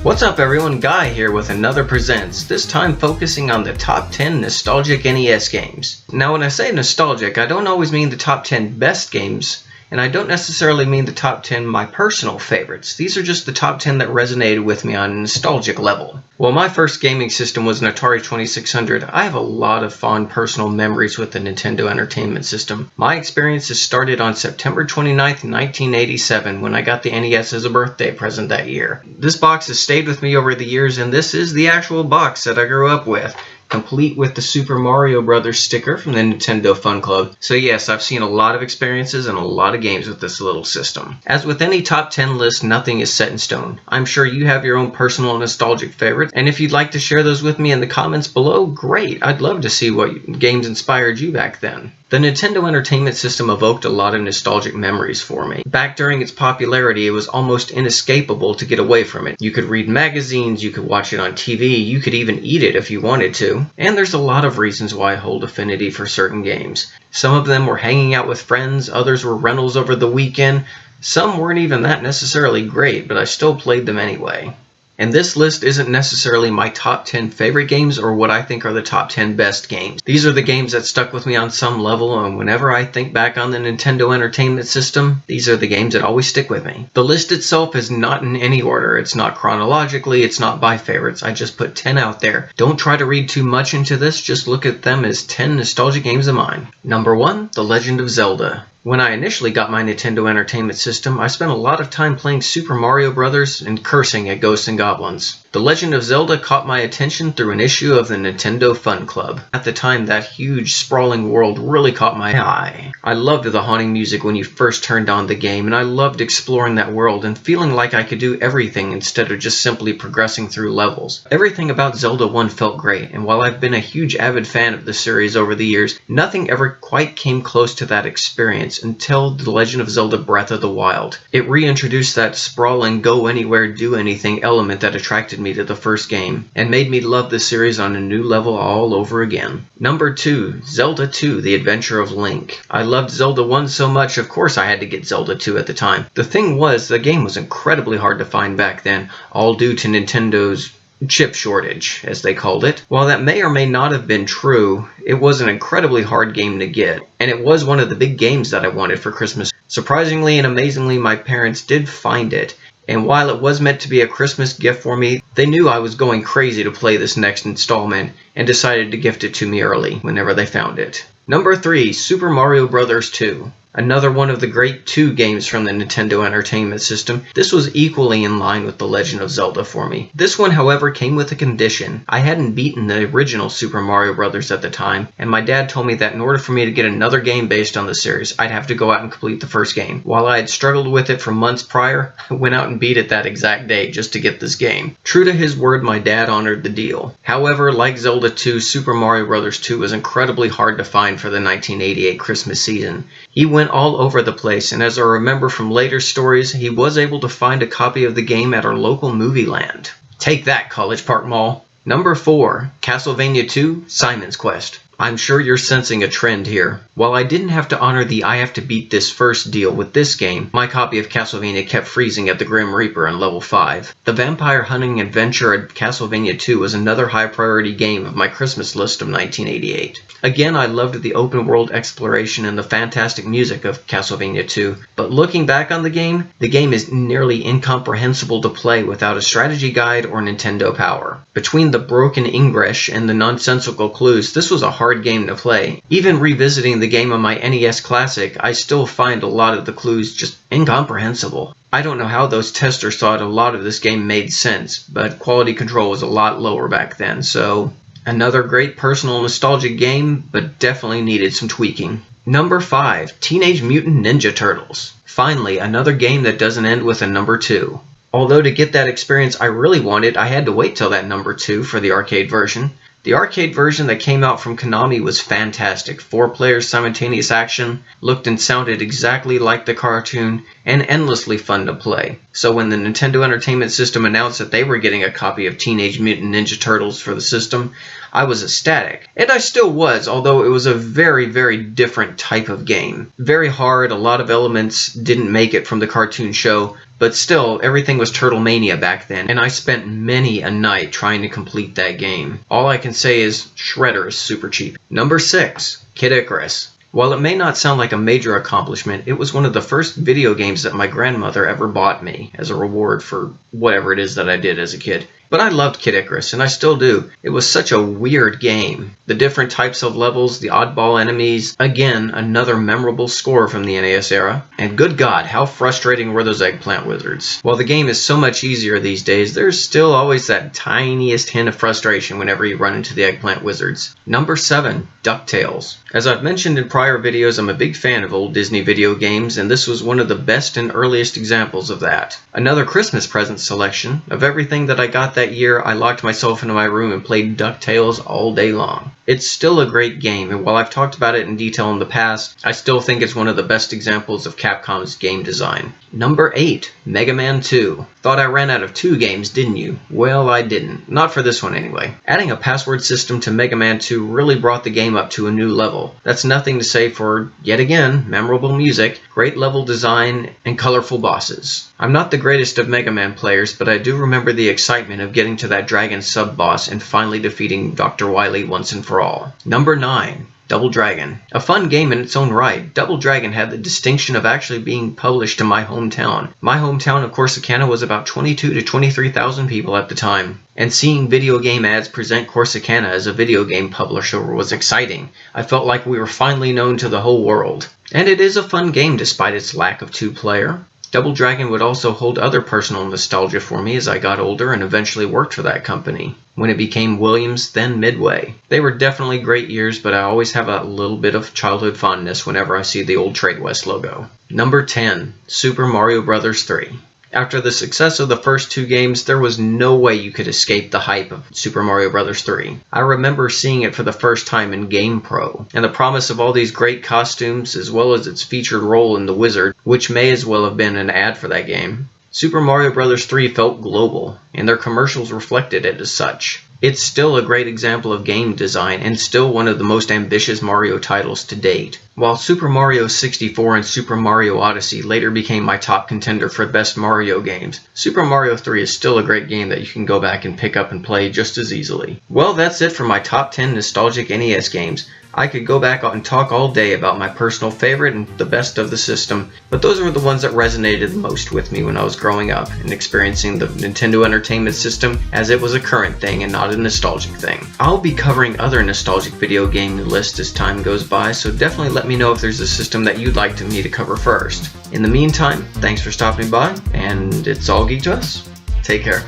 What's up everyone, Guy here with another Presents, this time focusing on the top 10 nostalgic NES games. Now when I say nostalgic, I don't always mean the top 10 best games, and I don't necessarily mean the top 10 my personal favorites. These are just the top 10 that resonated with me on a nostalgic level. While my first gaming system was an Atari 2600, I have a lot of fond personal memories with the Nintendo Entertainment System. My experiences started on September 29th, 1987 when I got the NES as a birthday present that year. This box has stayed with me over the years, and this is the actual box that I grew up with, complete with the Super Mario Bros. Sticker from the Nintendo Fun Club. So yes, I've seen a lot of experiences and a lot of games with this little system. As with any top 10 list, nothing is set in stone. I'm sure you have your own personal nostalgic favorites, and if you'd like to share those with me in the comments below, great. I'd love to see what games inspired you back then. The Nintendo Entertainment System evoked a lot of nostalgic memories for me. Back during its popularity, it was almost inescapable to get away from it. You could read magazines, you could watch it on TV, you could even eat it if you wanted to. And there's a lot of reasons why I hold affinity for certain games. Some of them were hanging out with friends, others were rentals over the weekend, some weren't even that necessarily great, but I still played them anyway. And this list isn't necessarily my top 10 favorite games or what I think are the top 10 best games. These are the games that stuck with me on some level, and whenever I think back on the Nintendo Entertainment System, these are the games that always stick with me. The list itself is not in any order. It's not chronologically, it's not by favorites. I just put 10 out there. Don't try to read too much into this, just look at them as 10 nostalgic games of mine. Number 1, The Legend of Zelda. When I initially got my Nintendo Entertainment System, I spent a lot of time playing Super Mario Bros. And cursing at ghosts and goblins. The Legend of Zelda caught my attention through an issue of the Nintendo Fun Club. At the time, that huge, sprawling world really caught my eye. I loved the haunting music when you first turned on the game, and I loved exploring that world and feeling like I could do everything instead of just simply progressing through levels. Everything about Zelda 1 felt great, and while I've been a huge avid fan of the series over the years, nothing ever quite came close to that experience until The Legend of Zelda Breath of the Wild. It reintroduced that sprawling, go anywhere, do anything element that attracted me to the first game, and made me love the series on a new level all over again. Number 2, Zelda 2, The Adventure of Link. I loved Zelda 1 so much, of course I had to get Zelda 2 at the time. The thing was, the game was incredibly hard to find back then, all due to Nintendo's chip shortage, as they called it. While that may or may not have been true, it was an incredibly hard game to get, and it was one of the big games that I wanted for Christmas. Surprisingly and amazingly, my parents did find it, and while it was meant to be a Christmas gift for me, they knew I was going crazy to play this next installment, and decided to gift it to me early whenever they found it. Number 3, Super Mario Bros. 2. Another one of the great 2 games from the Nintendo Entertainment System. This was equally in line with The Legend of Zelda for me. This one, however, came with a condition. I hadn't beaten the original Super Mario Bros. At the time, and my dad told me that in order for me to get another game based on the series, I'd have to go out and complete the first game. While I had struggled with it for months prior, I went out and beat it that exact day just to get this game. True to his word, my dad honored the deal. However, like Zelda 2, Super Mario Bros. 2 was incredibly hard to find for the 1988 Christmas season. He went all over the place, and as I remember from later stories, he was able to find a copy of the game at our local movie land. Take that, College Park Mall! Number 4, Castlevania II, Simon's Quest. I'm sure you're sensing a trend here. While I didn't have to honor the I have to beat this first deal with this game, my copy of Castlevania kept freezing at the Grim Reaper on level 5. The vampire hunting adventure at Castlevania 2 was another high priority game of my Christmas list of 1988. Again, I loved the open world exploration and the fantastic music of Castlevania 2, but looking back on the game is nearly incomprehensible to play without a strategy guide or Nintendo Power. Between the broken English and the nonsensical clues, this was a hard game to play. Even revisiting the game on my NES Classic, I still find a lot of the clues just incomprehensible. I don't know how those testers thought a lot of this game made sense, but quality control was a lot lower back then, so another great personal nostalgic game, but definitely needed some tweaking. Number 5, Teenage Mutant Ninja Turtles. Finally, another game that doesn't end with a number 2. Although to get that experience I really wanted, I had to wait till that number 2 for the arcade version. The arcade version that came out from Konami was fantastic. 4 players simultaneous action, looked and sounded exactly like the cartoon, and endlessly fun to play. So when the Nintendo Entertainment System announced that they were getting a copy of Teenage Mutant Ninja Turtles for the system, I was ecstatic. And I still was, although it was a very, very different type of game. Very hard, a lot of elements didn't make it from the cartoon show, but still, everything was Turtlemania back then, and I spent many a night trying to complete that game. All I can say is, Shredder is super cheap. Number 6, Kid Icarus. While it may not sound like a major accomplishment, it was one of the first video games that my grandmother ever bought me as a reward for whatever it is that I did as a kid. But I loved Kid Icarus, and I still do. It was such a weird game. The different types of levels, the oddball enemies, again, another memorable score from the NES era. And good God, how frustrating were those eggplant wizards. While the game is so much easier these days, there's still always that tiniest hint of frustration whenever you run into the eggplant wizards. Number 7, DuckTales. As I've mentioned in prior videos, I'm a big fan of old Disney video games, and this was one of the best and earliest examples of that. Another Christmas present selection. Of everything that I got that year, I locked myself into my room and played DuckTales all day long. It's still a great game, and while I've talked about it in detail in the past, I still think it's one of the best examples of Capcom's game design. Number 8, Mega Man 2. Thought I ran out of 2 games, didn't you? Well, I didn't. Not for this one anyway. Adding a password system to Mega Man 2 really brought the game up to a new level. That's nothing to say for, yet again, memorable music, great level design, and colorful bosses. I'm not the greatest of Mega Man players, but I do remember the excitement of getting to that dragon sub-boss and finally defeating Dr. Wily once and for all. Number 9. Double Dragon. A fun game in its own right, Double Dragon had the distinction of actually being published in my hometown. My hometown of Corsicana was about 22 to 23,000 people at the time, and seeing video game ads present Corsicana as a video game publisher was exciting. I felt like we were finally known to the whole world. And it is a fun game despite its lack of 2-player. Double Dragon would also hold other personal nostalgia for me as I got older and eventually worked for that company, when it became Williams, then Midway. They were definitely great years, but I always have a little bit of childhood fondness whenever I see the old Tradewest logo. Number 10, Super Mario Bros. 3. After the success of the first 2 games, there was no way you could escape the hype of Super Mario Bros. 3. I remember seeing it for the first time in GamePro, and the promise of all these great costumes, as well as its featured role in The Wizard, which may as well have been an ad for that game. Super Mario Bros. 3 felt global, and their commercials reflected it as such. It's still a great example of game design, and still one of the most ambitious Mario titles to date. While Super Mario 64 and Super Mario Odyssey later became my top contender for best Mario games, Super Mario 3 is still a great game that you can go back and pick up and play just as easily. Well, that's it for my top 10 nostalgic NES games. I could go back and talk all day about my personal favorite and the best of the system, but those were the ones that resonated the most with me when I was growing up and experiencing the Nintendo Entertainment System as it was a current thing and not a nostalgic thing. I'll be covering other nostalgic video game lists as time goes by, so definitely let me know if there's a system that you'd like me to cover first. In the meantime, thanks for stopping by, and it's all Geek to us. Take care.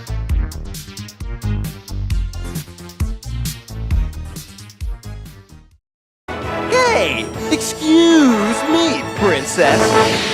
Hey, excuse me, princess.